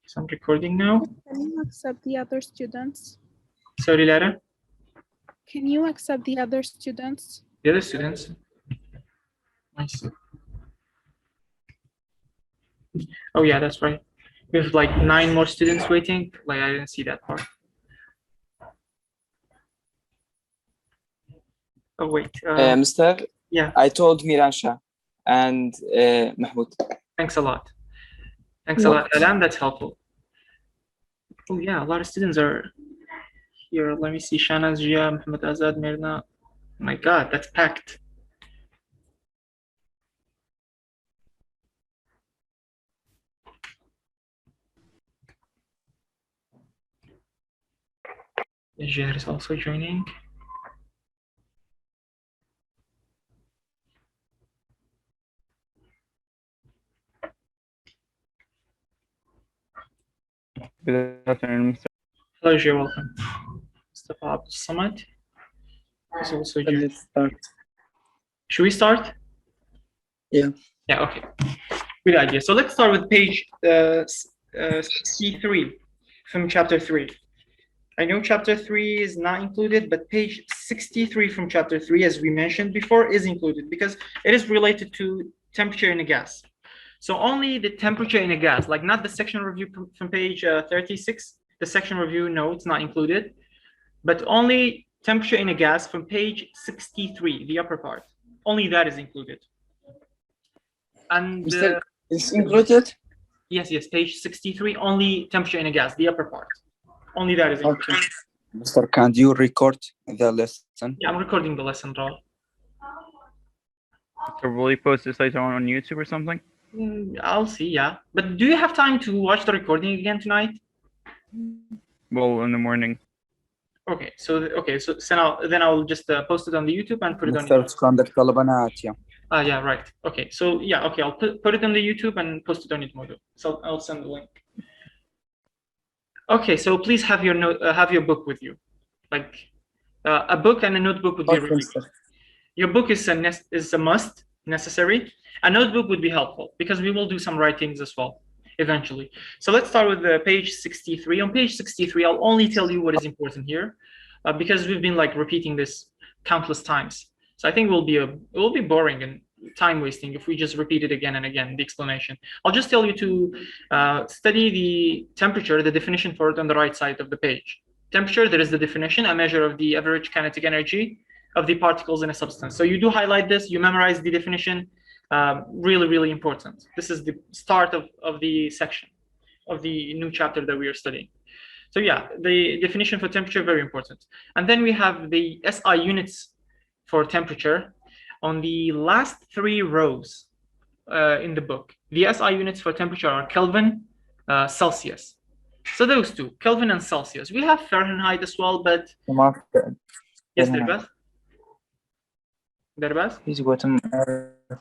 So I'm recording now. Can you accept the other students? Sorry, Lara. Can you accept the other students? The other students. I see. Oh yeah, that's right. We have like 9 more students waiting. Like I didn't see that part. Oh wait. Mr. Yeah. I told Miransha and Mahmoud. Thanks a lot. Thanks a lot, Alam. That's helpful. Oh yeah, a lot of students are here. Let me see. Shana, Zia, Muhammad Azad, Mirna. Oh my God, that's packed. Jair is also joining. Good afternoon, Mr. Hello, you're welcome. Mustafa Abdul Samad is also joining. Let's start. Should we start? Yeah. Yeah, okay. Good idea. So let's start with page C3 from chapter 3. I know chapter 3 is not included, but page 63 from chapter 3, as we mentioned before, is included because it is related to temperature in a gas. So only the temperature in a gas, like not the section review from page 36. The section review, no, it's not included, but only temperature in a gas from page 63, the upper part. Only that is included. And Mr. It's included? yes, page 63, only temperature in a gas, the upper part. Only that is included. Okay. Mr. Can you record the lesson? Yeah, I'm recording the lesson, Raul. So will you post this later on YouTube or something? I'll see, yeah. But do you have time to watch the recording again tonight? Well, in the morning. Okay, so then I'll just post it on the YouTube and put it on مستر YouTube. تكون عندك طلبة ناتية. Yeah, right. Okay, so yeah, okay, I'll put it on the YouTube and post it on Edmodo. So I'll send the link. Okay, so please have your have your book with you, like a book and a notebook would be Okay, really Mr. good. Your book is a must, necessary. A notebook would be helpful because we will do some writings as well eventually. So let's start with page 63. On page 63, I'll only tell you what is important here because we've been like repeating this countless times. So I think it will be boring and time wasting if we just repeat it again and again, the explanation. I'll just tell you to study the temperature, the definition for it on the right side of the page. Temperature, there is the definition, a measure of the average kinetic energy of the particles in a substance. So you do highlight this, you memorize the definition, really, really important. This is the start of the section of the new chapter that we are studying. So yeah, the definition for temperature, very important. And then we have the SI units for temperature on the last 3 rows in the book. The SI units for temperature are Kelvin, Celsius. So those two, Kelvin and Celsius. We have Fahrenheit as well, but yes, Derbas. Derbas? He's got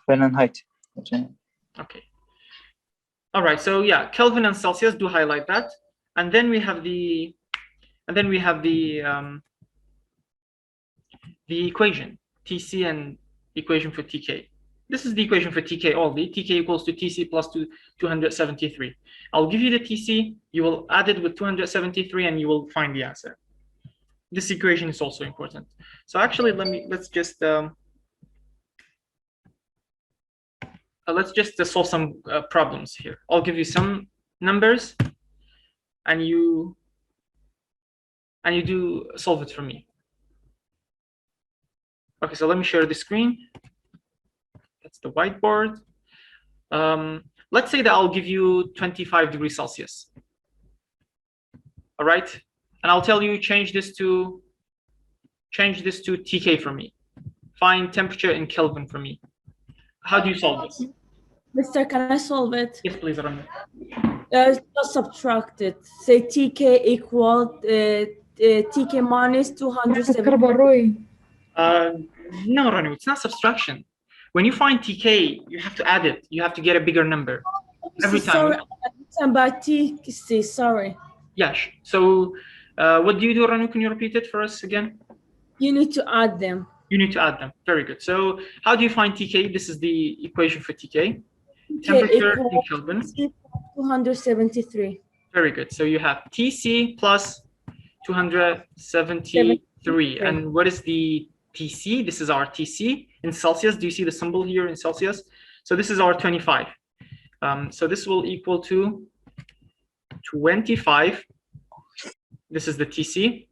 Fahrenheit. Okay. All right. So yeah, Kelvin and Celsius, do highlight that. And then we have the equation, TC and equation for TK. This is the equation for TK only. TK equals to TC plus 273. I'll give you the TC. You will add it with 273, and you will find the answer. This equation is also important. So actually, let's just solve some problems here. I'll give you some numbers, and you do solve it for me. Okay, so let me share the screen. That's the whiteboard. Let's say that I'll give you 25 degrees Celsius. All right, and I'll tell you change this to TK for me. Find temperature in Kelvin for me. How do you solve this? Mister, can I solve it? Yes, please, Rami. Just subtract it. Say TK equal TK minus 270. No, Rani, it's not subtraction. When you find TK, you have to add it. You have to get a bigger number every time. Sorry, by TC, sorry. Yeah. So what do you do, Ranu? Can you repeat it for us again? You need to add them. You need to add them. Very good. So how do you find TK? This is the equation for TK. Temperature in Kelvin. 273. Very good. So you have TC plus 273. And what is the TC? This is our TC in Celsius. Do you see the symbol here in Celsius? So this is our 25. So this will equal to 25. This is the TC.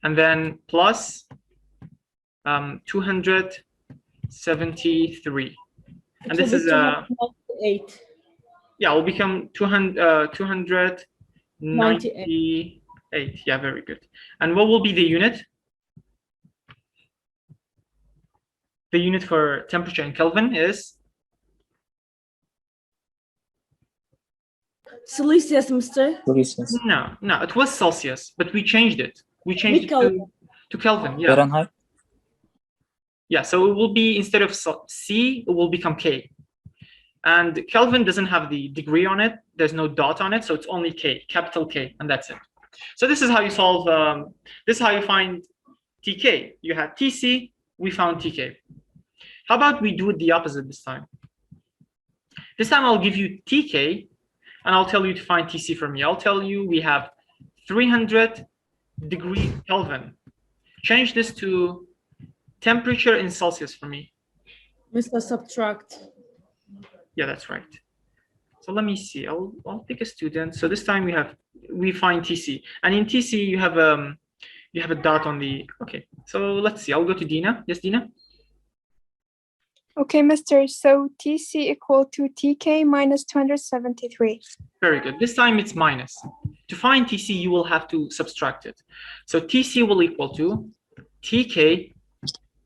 And then plus 273. And this is 8. yeah, it will become 298. Yeah, very good. And what will be the unit? The unit for temperature in Kelvin is Celsius, Mr. Celsius. no, it was Celsius, but we changed it. We changed it to Kelvin. Yeah, Fahrenheit. yeah. So it will be, instead of C, it will become K. And Kelvin doesn't have the degree on it. There's no dot on it, so it's only K, capital K, and that's it. So this is how you solve. This is how you find TK. You had TC. We found TK. How about we do it the opposite this time? This time I'll give you TK, and I'll tell you to find TC for me. I'll tell you we have 300 degree Kelvin. Change this to temperature in Celsius for me. Mr. Subtract. Yeah, that's right. So let me see. I'll pick a student. So this time we find TC, and in TC you have a dot on the. Okay. So let's see. I'll go to Dina. Yes, Dina. Okay, Mr. So TC equal to TK minus 273. Very good. This time it's minus. To find TC, you will have to subtract it. So TC will equal to TK.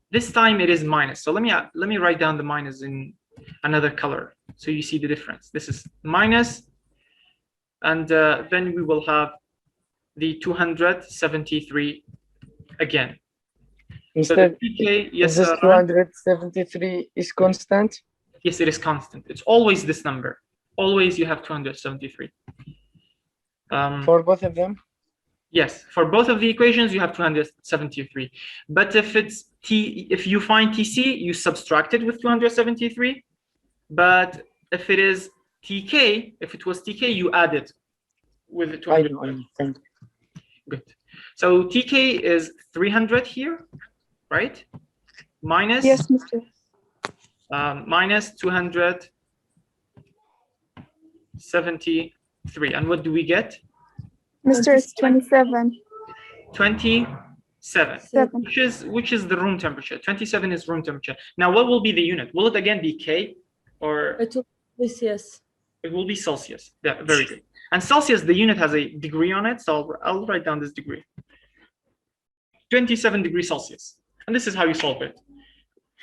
This time it is minus. So let me write down the minus in another color, so you see the difference. This is minus, and then we will have the 273 again. So the Instead, TK, yes, this 273 is constant. yes, it is constant. It's always this number. Always you have 273. For both of them. Yes, for both of the equations you have 273. But if you find TC, you subtract it with 273. But if it is TK, if it was TK, you add it with the 200. I understand. Good. So TK is 300 here, right? Minus Yes, Mr. minus 273. And what do we get? Mr. It's 27. 27, Seven. which is the room temperature. 27 is room temperature. Now, what will be the unit? Will it again be K, or It will be Celsius. it will be Celsius? Yeah, very good. And Celsius, the unit has a degree on it, so I'll write down this degree. 27 degrees Celsius. And this is how you solve it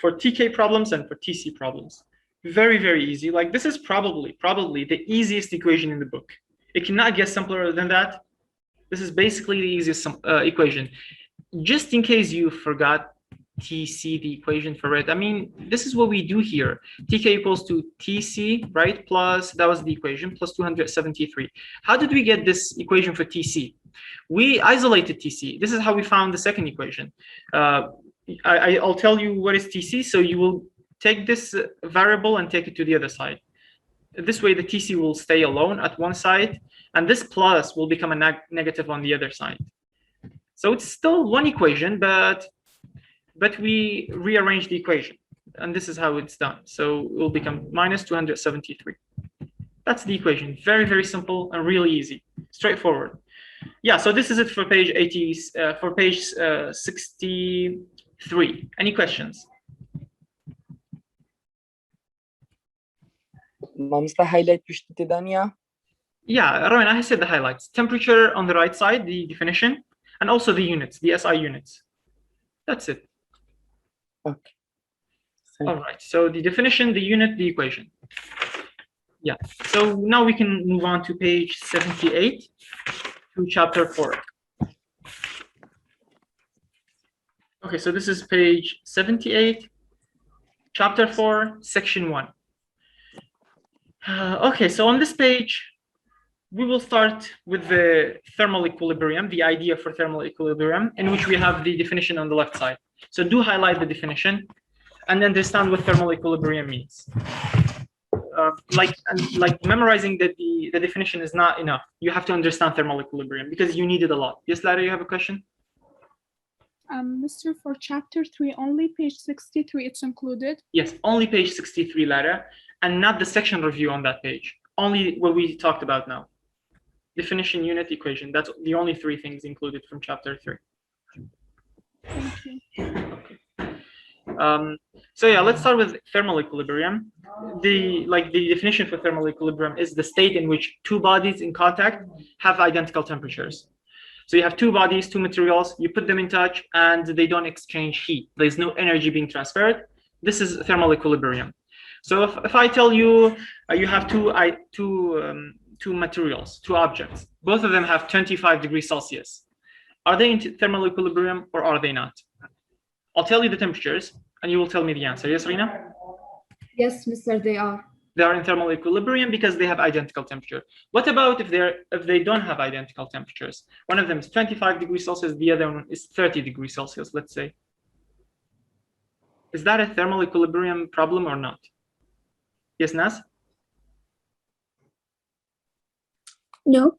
for TK problems and for TC problems. Very, very easy. Like, this is probably the easiest equation in the book. It cannot get simpler than that. This is basically the easiest equation. Just in case you forgot TC, the equation for it, I mean, this is what we do here. TK equals to TC, right? Plus, that was the equation, plus 273. How did we get this equation for TC? We isolated TC. This is how we found the second equation. I'll tell you what is TC, so you will take this variable and take it to the other side. This way, the TC will stay alone at one side, and this plus will become a negative on the other side. So it's still one equation, but we rearrange the equation, and this is how it's done. So it will become minus 273. That's the equation. Very, very simple and really easy, straightforward. Yeah. So this is it for page 80. For page 63. Any questions? Mamsta highlight بشتي دانيا. Yeah, Rowan, I said the highlights. Temperature on the right side, the definition, and also the units, the SI units. That's it. Okay. All right. So the definition, the unit, the equation. Yeah. So now we can move on to page 78 to chapter 4. Okay. So this is page 78, chapter 4, section 1. Okay. So on this page, we will start with the thermal equilibrium, the idea for thermal equilibrium, in which we have the definition on the left side. So do highlight the definition and understand what thermal equilibrium means. like memorizing the definition is not enough. You have to understand thermal equilibrium because you need it a lot. Yes, Lara, you have a question? Mr. For chapter 3, only page 63 it's included. Yes, only page 63, Lara, and not the section review on that page. Only what we talked about now. Definition, unit, equation. That's the only 3 things included from chapter 3. Thank you. So yeah, let's start with thermal equilibrium. The definition for thermal equilibrium is the state in which 2 bodies in contact have identical temperatures. So you have 2 bodies, 2 materials, you put them in touch and they don't exchange heat. There's no energy being transferred. This is thermal equilibrium. So if I tell you you have two materials, 2 objects, both of them have 25 degrees Celsius. Are they in thermal equilibrium or are they not? I'll tell you the temperatures and you will tell me the answer. Yes, Rina? Yes, Mr. They are. They are in thermal equilibrium because they have identical temperature. What about if they don't have identical temperatures? One of them is 25 degrees Celsius, the other one is 30 degrees Celsius, let's say. Is that a thermal equilibrium problem or not? Yes, Nas? No.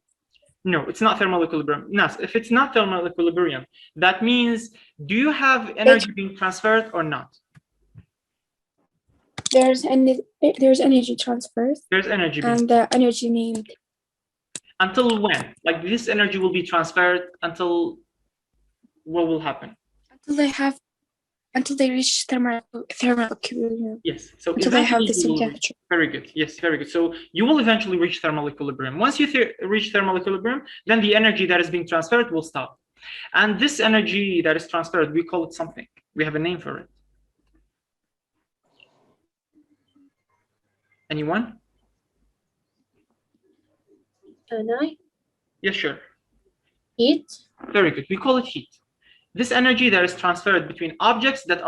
No, it's not thermal equilibrium. Nas, if it's not thermal equilibrium, that means, do you have energy being transferred or not? There's energy transfers There's energy being and the energy named. Until when? Like this energy will be transferred until what will happen? Until they reach thermal equilibrium. Yes. So Until they have the eventually same you will- temperature. Very good. Yes, very good. So you will eventually reach thermal equilibrium. Once you reach thermal equilibrium, then the energy that is being transferred will stop. And this energy that is transferred, we call it something. We have a name for it. Anyone? Can I? Yes, sure. Heat. Very good. We call it heat. This energy that is transferred between objects that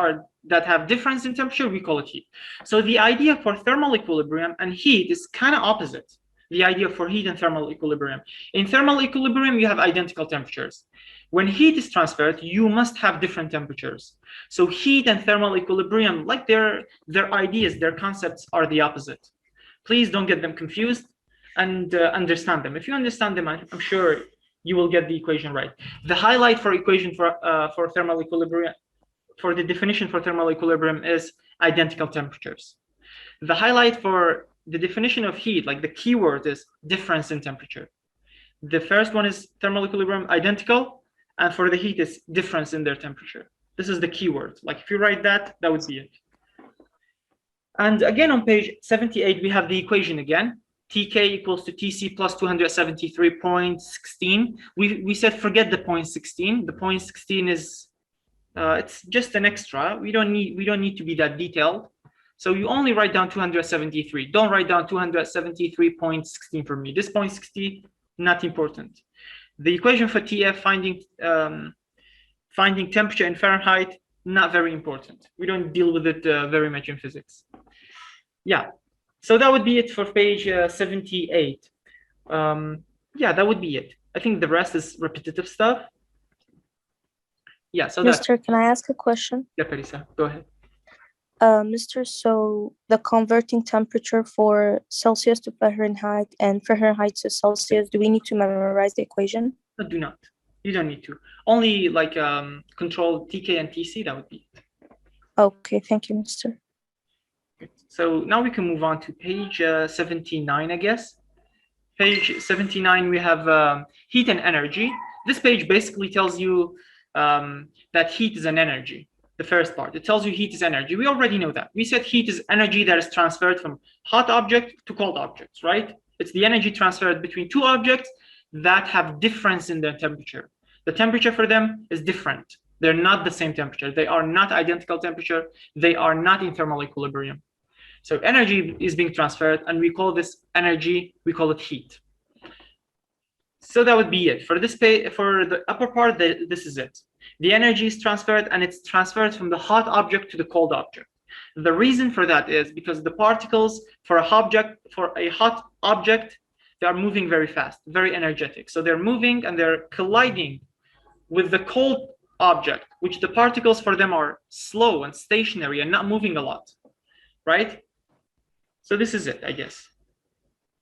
have difference in temperature, we call it heat. So the idea for thermal equilibrium and heat is kind of opposite. The idea for heat and thermal equilibrium. In thermal equilibrium, you have identical temperatures. When heat is transferred, you must have different temperatures. So heat and thermal equilibrium, like their ideas, their concepts are the opposite. Please don't get them confused and understand them. If you understand them, I'm sure you will get the equation right. The highlight for equation for thermal equilibrium, for the definition for thermal equilibrium is identical temperatures. The highlight for the definition of heat, like the keyword is difference in temperature. The first one is thermal equilibrium, identical, and for the heat is difference in their temperature. This is the keyword. Like if you write that, that would be it. And again, on page 78, we have the equation again. Tk equals to Tc plus 273.16. We said forget the 0.16. The 0.16 is it's just an extra. We don't need to be that detailed. So you only write down 273. Don't write down 273.16 for me. This 0.60 not important. The equation for Tf finding temperature in Fahrenheit not very important. We don't deal with it very much in physics. Yeah. So that would be it for page 78. Yeah, that would be it. I think the rest is repetitive stuff. Yeah, so that's Mr. Can I ask a question? yeah, Parisa, go ahead. Mr. So the converting temperature for Celsius to Fahrenheit and Fahrenheit to Celsius, do we need to memorize the equation? No, do not. You don't need to. Only like control Tk and Tc, that would be it. Okay, thank you, Mr. So now we can move on to page 79, I guess. Page 79, we have heat and energy. This page basically tells you that heat is an energy. The first part, it tells you heat is energy. We already know that. We said heat is energy that is transferred from hot object to cold objects, right? It's the energy transferred between 2 objects that have difference in their temperature. The temperature for them is different. They're not the same temperature. They are not identical temperature. They are not in thermal equilibrium. So energy is being transferred, and we call this energy, we call it heat. So that would be it. For this page, for the upper part, this is it. The energy is transferred, and it's transferred from the hot object to the cold object. The reason for that is because the particles for a hot object, they are moving very fast, very energetic. So they're moving and they're colliding with the cold object, which the particles for them are slow and stationary and not moving a lot, right? So this is it, I guess.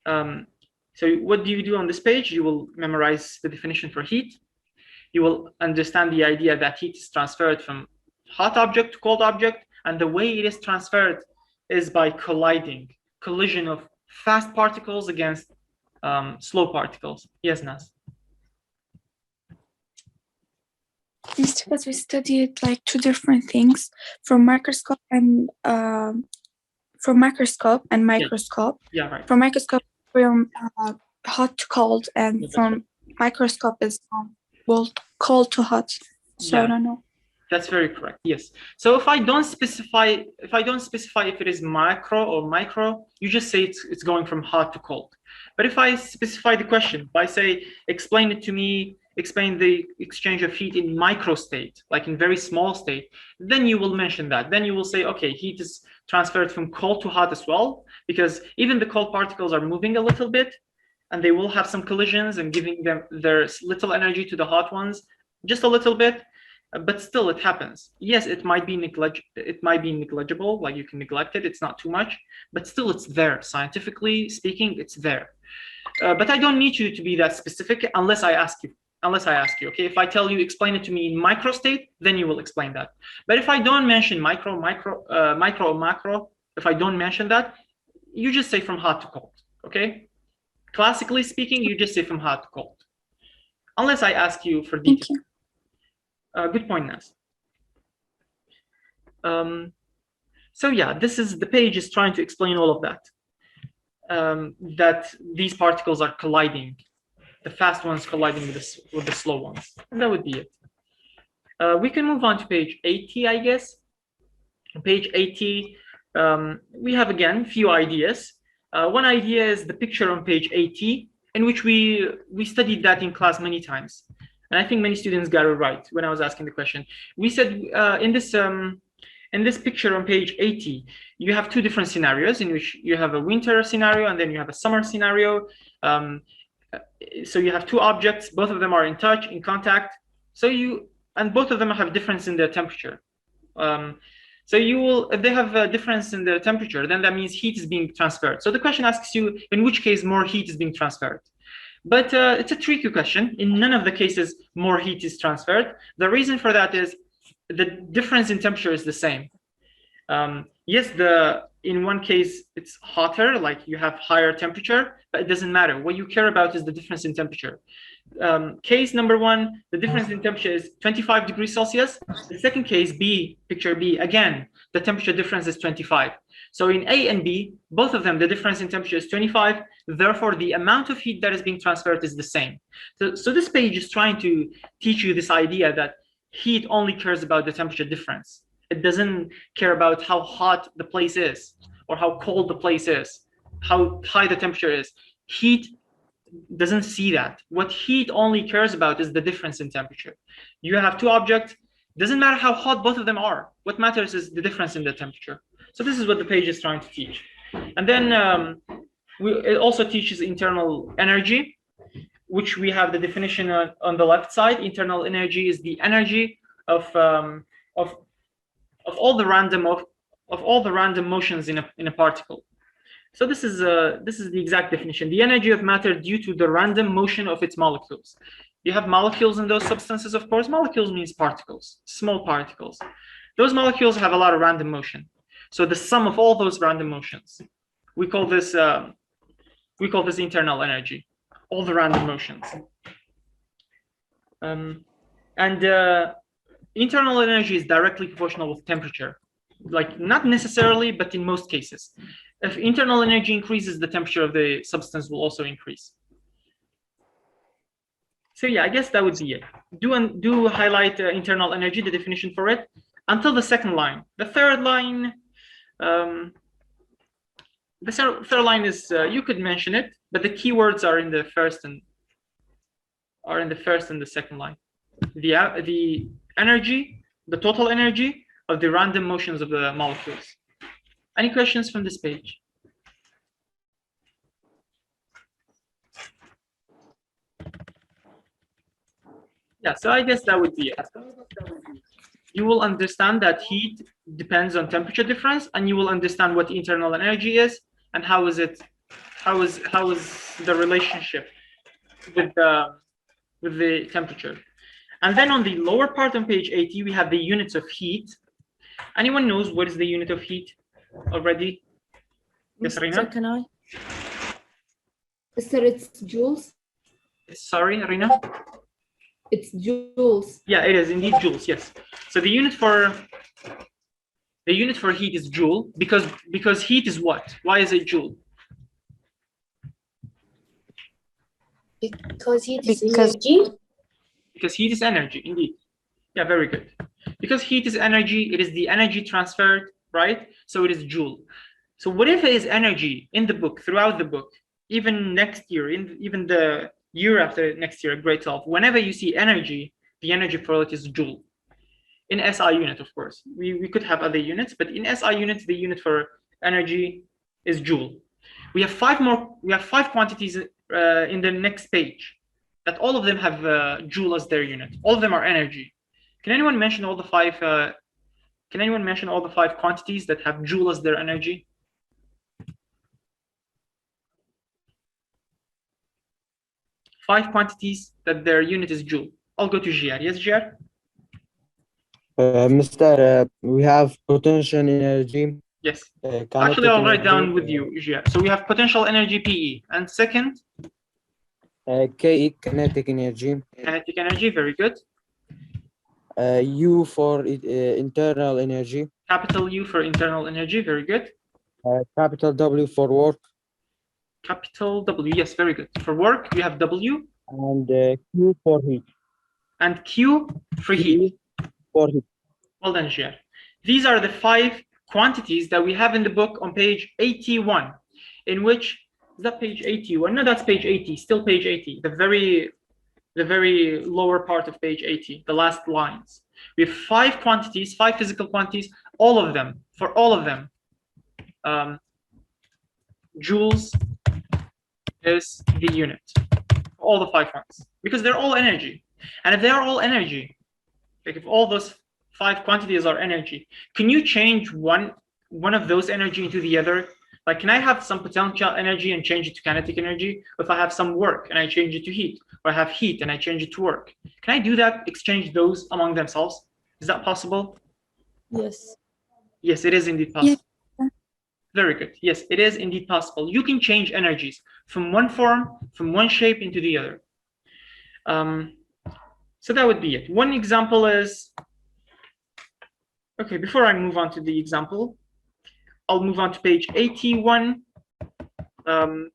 So what do you do on this page? You will memorize the definition for heat. You will understand the idea that heat is transferred from hot object to cold object, and the way it is transferred is by collision of fast particles against slow particles. Yes, Nas? Because we studied like two different things from microscope and microscope. Yeah, right. From microscope, from hot to cold, and That's from right. microscope is cold to hot. So Yeah. I don't know. That's very correct. Yes. So if I don't specify if it is macro or micro, you just say it's going from hot to cold. But if I specify the question, if I say explain it to me, explain the exchange of heat in micro state, like in very small state, then you will mention that. Then you will say, okay, heat is transferred from cold to hot as well, because even the cold particles are moving a little bit, and they will have some collisions and giving them their little energy to the hot ones, just a little bit. But still, it happens. Yes, it might be negligible, like you can neglect it. It's not too much, but still, it's there. Scientifically speaking, it's there. But I don't need you to be that specific unless I ask you. Okay, if I tell you explain it to me in micro state, then you will explain that. But if I don't mention micro or macro, if I don't mention that, you just say from hot to cold. Okay. Classically speaking, you just say from hot to cold, unless I ask you for detail. Thank you. Good point, Nas. So yeah, the page is trying to explain all of that. That these particles are colliding, the fast ones colliding with the slow ones, and that would be it. We can move on to page 80, I guess. On page 80, we have again few ideas. One idea is the picture on page 80, in which we studied that in class many times. And I think many students got it right when I was asking the question. We said in this picture on page 80, you have two different scenarios in which you have a winter scenario and then you have a summer scenario. So you have two objects, both of them are in touch, in contact. And both of them have difference in their temperature. If they have a difference in their temperature, then that means heat is being transferred. So the question asks you, in which case more heat is being transferred? But it's a tricky question. In none of the cases, more heat is transferred. The reason for that is the difference in temperature is the same. Yes, in one case, it's hotter, like you have higher temperature, but it doesn't matter. What you care about is the difference in temperature. Case number one, the difference in temperature is 25 degrees Celsius. The second case, B, picture B, again, the temperature difference is 25. So in A and B, both of them, the difference in temperature is 25. Therefore, the amount of heat that is being transferred is the same. So this page is trying to teach you this idea that heat only cares about the temperature difference. It doesn't care about how hot the place is or how cold the place is, how high the temperature is. Heat doesn't see that. What heat only cares about is the difference in temperature. You have two objects, doesn't matter how hot both of them are. What matters is the difference in the temperature. So this is what the page is trying to teach. And then it also teaches internal energy, which we have the definition on the left side. Internal energy is the energy of all the random motions in a particle. So this is the exact definition. The energy of matter due to the random motion of its molecules. You have molecules in those substances, of course. Molecules means particles, small particles. Those molecules have a lot of random motion. So the sum of all those random motions, we call this internal energy, all the random motions. Internal energy is directly proportional with temperature. Like not necessarily, but in most cases. If internal energy increases, the temperature of the substance will also increase. So yeah, I guess that would be it. Do highlight internal energy, the definition for it, until the second line. The third line, is you could mention it, but the keywords are in the first and the second line. The energy, the total energy of the random motions of the molecules. Any questions from this page? Yeah, so I guess that would be it. You will understand that heat depends on temperature difference, and you will understand what internal energy is, And how is the relationship with the temperature? And then on the lower part on page 80, we have the units of heat. Anyone knows what is the unit of heat already? Yes, Rina? Can I? Mister, it's joules. Sorry, Rina? It's joules. Yeah, it is indeed joules, yes. So the unit for heat is joule because heat is what? Why is it joule? Because heat is Because- energy. Because heat is energy, indeed. Yeah, very good. Because heat is energy, it is the energy transferred, right? So it is joule. So whatever is energy in the book, throughout the book, even next year, even the year after next year, grade 12, whenever you see energy, the energy for it is joule. In SI unit, of course. We could have other units, but in SI units, the unit for energy is joule. We have five quantities in the next page that all of them have joule as their unit. All of them are energy. Can anyone mention all the five quantities that have joule as their energy? Five quantities that their unit is joule. I'll go to GR. Yes, GR? We have potential energy. Yes. Kinetic Actually, I'll write energy, down with you, GR. So we have potential energy, PE. And second, KE, kinetic energy. kinetic energy. Very good. U for internal energy. Capital U for internal energy. Very good. Capital W for work. Capital W. Yes, very good. For work, we have W. And Q for heat. And Q for heat. For heat. Well done, GR. These are the five quantities that we have in the book on page 81, in which, is that page 81? No, that's page 80, still page 80, the very lower part of page 80, the last lines. We have five quantities, five physical quantities, all of them, for all of them, joules is the unit, all the five ones, because they're all energy. And if they're all energy, like if all those five quantities are energy, can you change one of those energy into the other? Like, can I have some potential energy and change it to kinetic energy? Or if I have some work and I change it to heat, or I have heat and I change it to work, can I do that, exchange those among themselves? Is that possible? Yes. Yes, it is indeed possible. Yeah. Very good. Yes, it is indeed possible. You can change energies from one form, from one shape into the other. So that would be it. One example is, okay, before I move on to the example, I'll move on to page 81,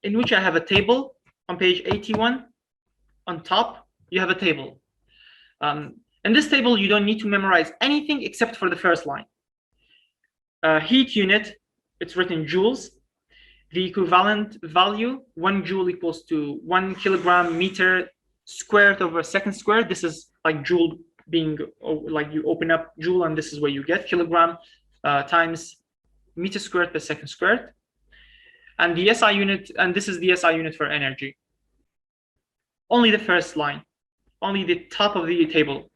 in which I have a table on page 81. On top, you have a table. In this table, you don't need to memorize anything except for the first line. Heat unit, it's written joules. The equivalent value, 1 joule equals to 1 kilogram meter squared over second squared. This is like joule being, like you open up joule and this is where you get kilogram times meter squared per second squared. And the SI unit, and this is the SI unit for energy. Only the first line, only the top of the table.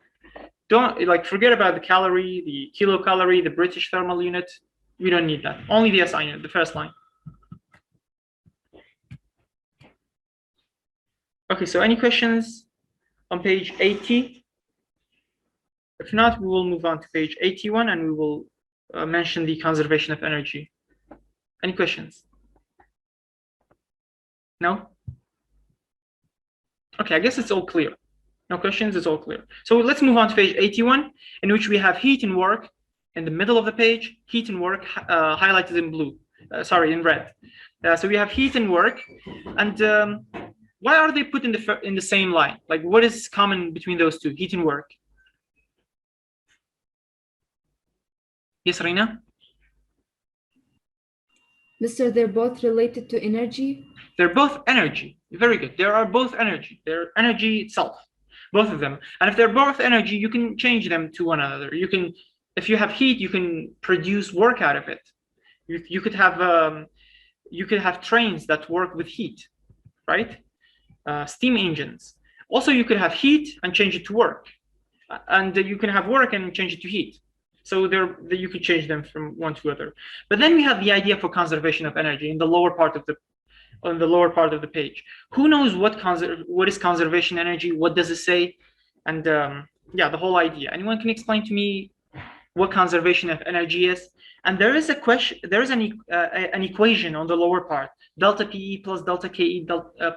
Don't forget about the calorie, the kilocalorie, the British thermal unit. We don't need that. Only the SI unit, the first line. Okay, so any questions on page 80? If not, we will move on to page 81 and we will mention the conservation of energy. Any questions? No? Okay, I guess it's all clear. No questions, it's all clear. So let's move on to page 81, in which we have heat and work in the middle of the page, heat and work highlighted in blue, in red. So we have heat and work, and why are they put in the same line? Like, what is common between those two, heat and work? Yes, Rina? Mister, they're both related to energy. They're both energy. Very good. They are both energy. They're energy itself, both of them. And if they're both energy, you can change them to one another. You can, if you have heat, you can produce work out of it. You could have trains that work with heat, right? Steam engines. Also, you could have heat and change it to work, and you can have work and change it to heat. So you could change them from one to other. But then we have the idea for conservation of energy in the lower part of the page. Who knows what is conservation energy? What does it say? And yeah, the whole idea. Anyone can explain to me what conservation of energy is? And there is a question. There is an equation on the lower part: delta PE plus delta KE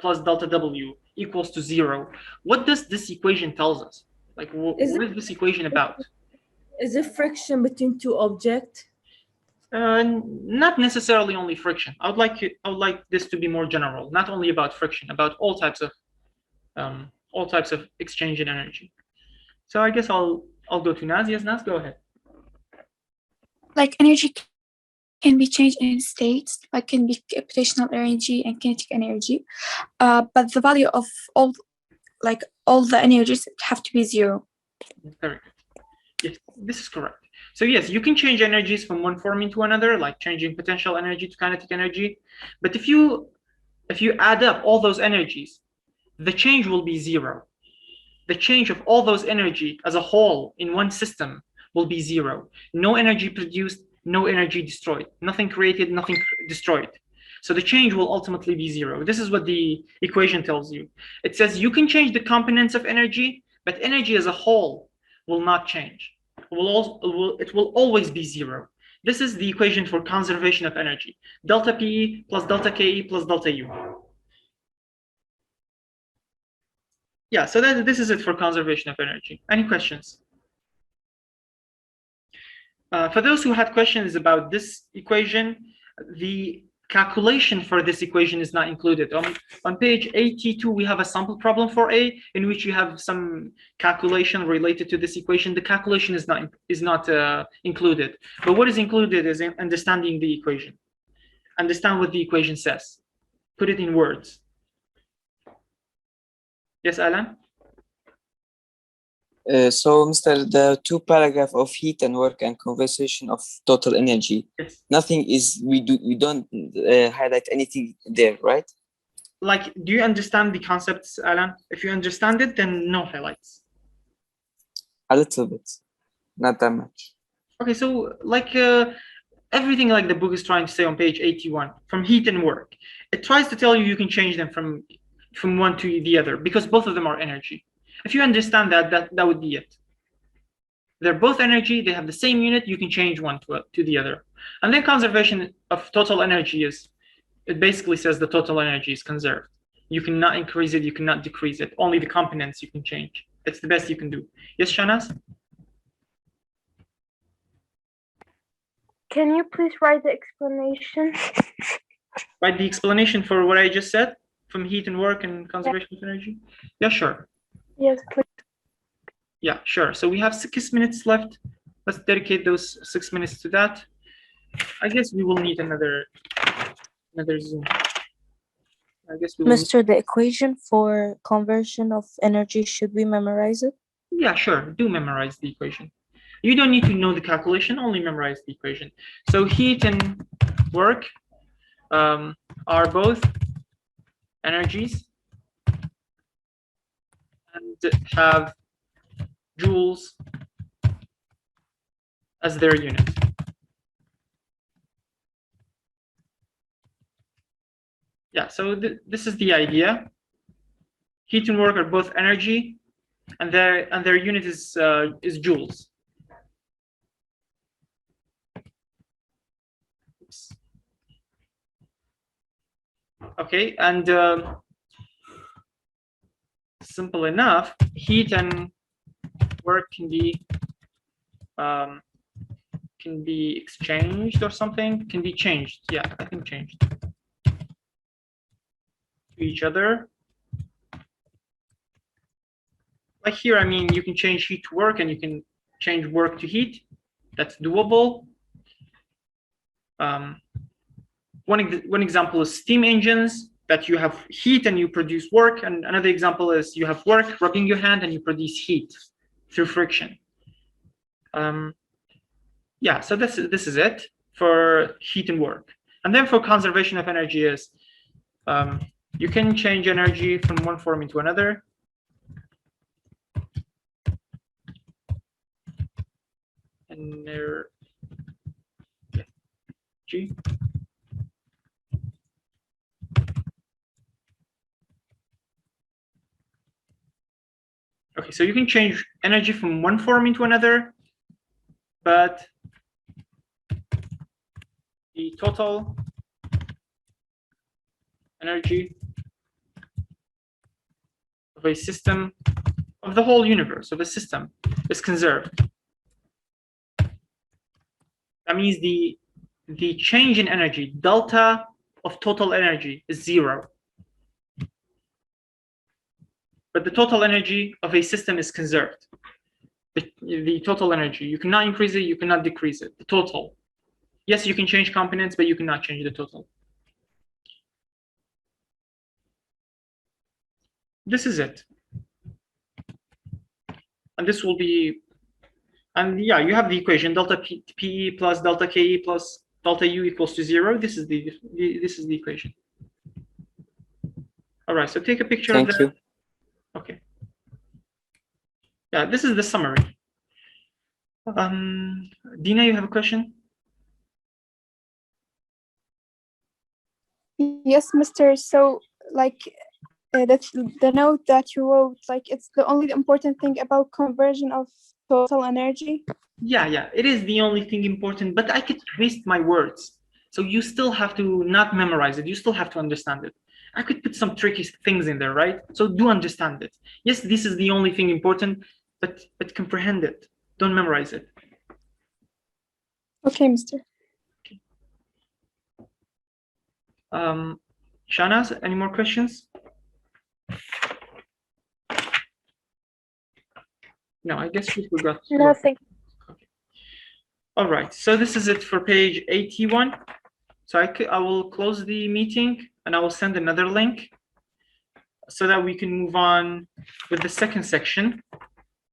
plus delta W equals to 0. What does this equation tells us? Like, what is this equation about? Is it friction between two objects? Not necessarily only friction. I would like this to be more general, not only about friction, about all types of exchange in energy. So I guess I'll go to Naz. Yes, Naz, go ahead. Like energy can be changed in states, like can be computational energy and kinetic energy, but the value of all the energies have to be 0. Very good. Yes, this is correct. So yes, you can change energies from one form into another, like changing potential energy to kinetic energy. But if you add up all those energies, the change will be 0. The change of all those energy as a whole in one system will be 0. No energy produced, no energy destroyed. Nothing created, nothing destroyed. So the change will ultimately be 0. This is what the equation tells you. It says you can change the components of energy, but energy as a whole will not change. It will always be 0. This is the equation for conservation of energy. Delta PE plus delta KE plus delta U. Yeah, so this is it for conservation of energy. Any questions? For those who had questions about this equation, the calculation for this equation is not included. On page 82, we have a sample problem for A, in which you have some calculation related to this equation. The calculation is not included. But what is included is understanding the equation. Understand what the equation says. Put it in words. Yes, Alan? So, Mr. The 2 paragraph of heat and work and conservation of total energy. Yes. Nothing is we don't highlight anything there, right? Like, do you understand the concepts, Alan? If you understand it, then no highlights. A little bit, not that much. Okay, so like everything like the book is trying to say on page 81, from heat and work, it tries to tell you can change them from one to the other because both of them are energy. If you understand that would be it. They're both energy, they have the same unit, you can change one to the other. And then conservation of total energy it basically says the total energy is conserved. You cannot increase it, you cannot decrease it. Only the components you can change. It's the best you can do. Yes, Shahnaz? Can you please write the explanation? Write the explanation for what I just said, from heat and work and conservation of energy? Yeah, sure. Yes, please. Yeah, sure. So we have 6 minutes left. Let's dedicate those 6 minutes to that. I guess we will need another Zoom. I guess we will Mr. The equation for conversion of energy, should we memorize it? Yeah, sure. Do memorize the equation. You don't need to know the calculation, only memorize the equation. So heat and work are both energies and have joules as their unit. Yeah, so this is the idea. Heat and work are both energy, and their unit is joules. Oops. Okay, and simple enough, heat and work can be exchanged or something, can be changed. Yeah, I think changed to each other. Like here, I mean, you can change heat to work and you can change work to heat. That's doable. One example is steam engines, that you have heat and you produce work. And another example is you have work rubbing your hand and you produce heat through friction. Yeah, so this is it for heat and work. And then for conservation of energy is you can change energy from one form into another. energy. Okay, so you can change energy from one form into another, but the total energy of a system, of the whole universe, of a system, is conserved. That means the change in energy, delta of total energy, is 0. But the total energy of a system is conserved. The total energy, you cannot increase it, you cannot decrease it. The total. Yes, you can change components, but you cannot change the total. This is it. And this will be, and yeah, you have the equation delta P plus delta KE plus delta U equals to 0. This is the equation. All right, so take a picture of that. Thank you. Okay. Yeah, this is the summary. Dina, you have a question? Yes, Mr. So, like, the note that you wrote, like, it's the only important thing about conversion of total energy. Yeah, it is the only thing important, but I could twist my words. So you still have to not memorize it. You still have to understand it. I could put some tricky things in there, right? So do understand it. Yes, this is the only thing important, but comprehend it. Don't memorize it. Okay, Mr. Shanaz, any more questions? No, I guess we forgot. Nothing. Okay. All right, so this is it for page 81. So I will close the meeting and I will send another link so that we can move on with the second section,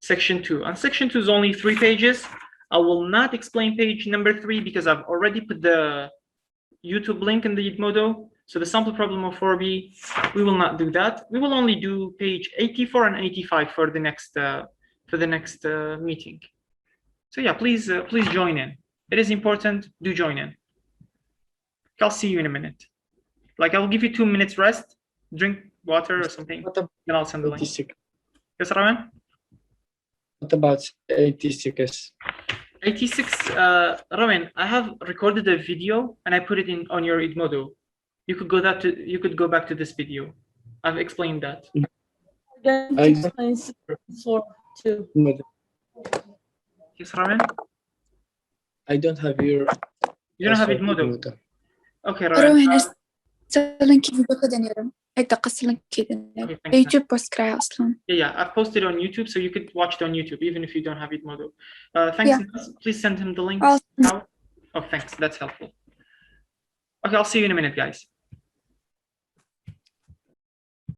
section 2. And section 2 is only 3 pages. I will not explain page number 3 because I've already put the YouTube link in the Edmodo. So the sample problem of 4B, we will not do that. We will only do page 84 and 85 for the next meeting. So yeah, please join in. It is important. Do join in. I'll see you in a minute. Like I'll give you 2 minutes rest, drink water or something, then I'll send the link. 86. Yes, Raman? What about 86? 86, Raman, I have recorded a video and I put it on your Edmodo. You could go back to this video. I've explained that. I explain for two. Yes, Raman? I don't have your. You don't have Edmodo. Okay, روين Raman. أرسلن كيف بدنيرم أتقصلن كذا thanks, يوتيوب بوسكراي أصلا. Yeah, I've posted on YouTube, so you could watch it on YouTube, even if you don't have Edmodo. Thanks, Yeah. Naz. Please send him the link. I'll- Oh, thanks. That's helpful. Okay, I'll see you in a minute, guys.